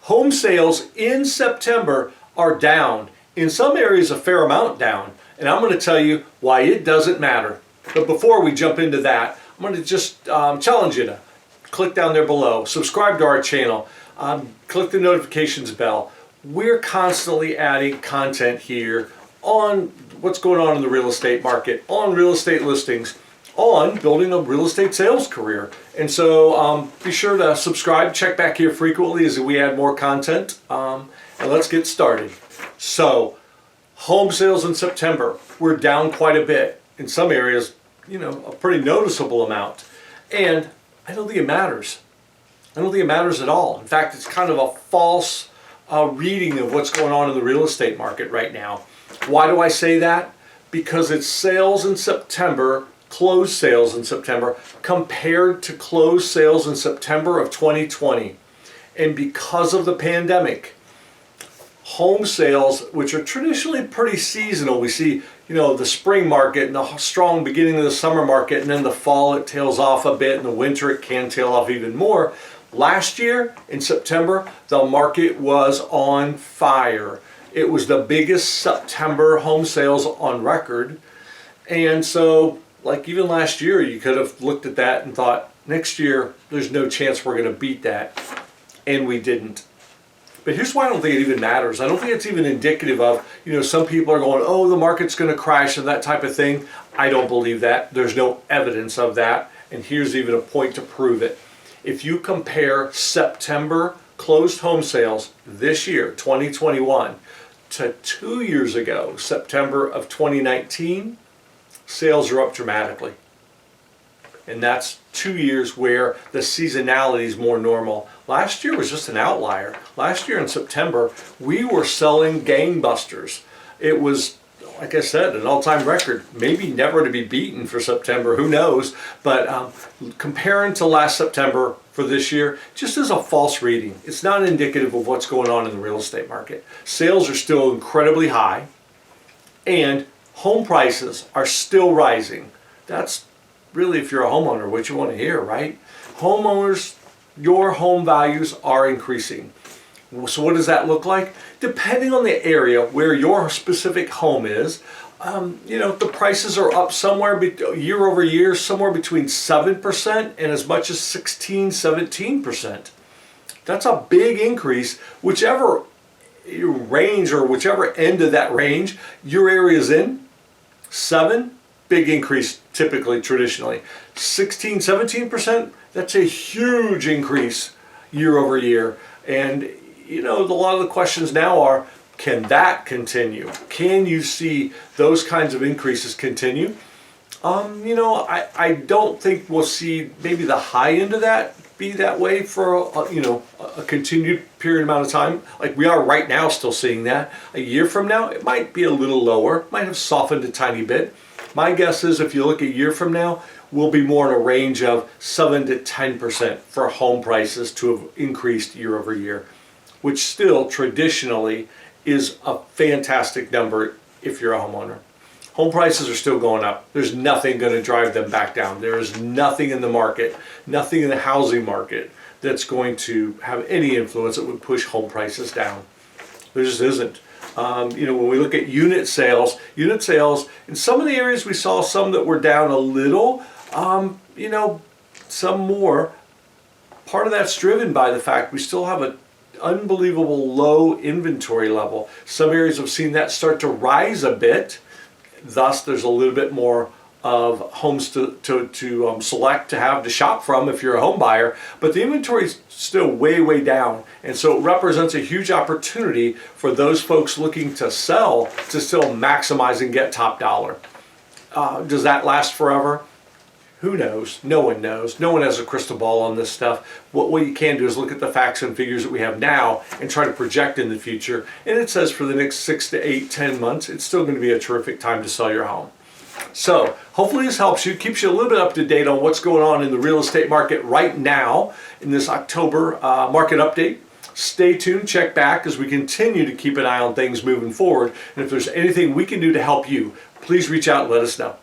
Home sales in September are down. In some areas, a fair amount down. And I'm going to tell you why it doesn't matter. But before we jump into that, I'm going to just challenge you to click down there below, subscribe to our channel, click the notifications bell. We're constantly adding content here on what's going on in the real estate market, on real estate listings, on building a real estate sales career. And so be sure to subscribe, check back here frequently as we add more content. And let's get started. So, home sales in September, we're down quite a bit. In some areas, a pretty noticeable amount. And I don't think it matters. I don't think it matters at all. In fact, it's kind of a false reading of what's going on in the real estate market right now. Why do I say that? Because it's sales in September, closed sales in September, compared to closed sales in September of 2020. And because of the pandemic, home sales, which are traditionally pretty seasonal, we see, the spring market and the strong beginning of the summer market, and then the fall it tails off a bit, and the winter it can tail off even more. Last year in September, the market was on fire. It was the biggest September home sales on record. And so, like even last year, you could have looked at that and thought, next year, there's no chance we're going to beat that. And we didn't. But here's why I don't think it even matters. I don't think it's even indicative of, some people are going, oh, the market's going to crash and that type of thing. I don't believe that. There's no evidence of that. And here's even a point to prove it. If you compare September closed home sales this year, 2021, to 2 years ago, September of 2019, sales are up dramatically. And that's 2 years where the seasonality is more normal. Last year was just an outlier. Last year in September, we were selling gangbusters. It was, like I said, an all-time record. Maybe never to be beaten for September, who knows? But comparing to last September for this year, just as a false reading. It's not indicative of what's going on in the real estate market. Sales are still incredibly high, and home prices are still rising. That's really, if you're a homeowner, what you want to hear, right? Homeowners, your home values are increasing. So what does that look like? Depending on the area where your specific home is, the prices are up somewhere year over year, somewhere between 7% and as much as 17%. That's a big increase, whichever range or whichever end of that range your area is in. 7, big increase typically, traditionally. 17%, that's a huge increase year over year. And, a lot of the questions now are, can that continue? Can you see those kinds of increases continue? I don't think we'll see maybe the high end of that be that way for a continued period amount of time. Like we are right now still seeing that. A year from now, it might be a little lower, might have softened a tiny bit. My guess is if you look a year from now, we'll be more in a range of 7 to 10% for home prices to have increased year over year, which still traditionally is a fantastic number if you're a homeowner. Home prices are still going up. There's nothing going to drive them back down. There is nothing in the market, nothing in the housing market that's going to have any influence that would push home prices down. There just isn't. When we look at unit sales, in some of the areas we saw some that were down a little, some more. Part of that's driven by the fact we still have an unbelievable low inventory level. Some areas have seen that start to rise a bit. Thus, there's a little bit more of homes to select to have to shop from if you're a home buyer, but the inventory is still way down, and so it represents a huge opportunity for those folks looking to sell to still maximize and get top dollar. Does that last forever? Who knows? No one knows. No one has a crystal ball on this stuff. What you can do is look at the facts and figures that we have now and try to project in the future. And it says for the next 6 to 8, 10 months, it's still going to be a terrific time to sell your home. So hopefully this helps you, keeps you a little bit up to date on what's going on in the real estate market right now in this October market update. Stay tuned, check back as we continue to keep an eye on things moving forward. And if there's anything we can do to help you, please reach out and let us know.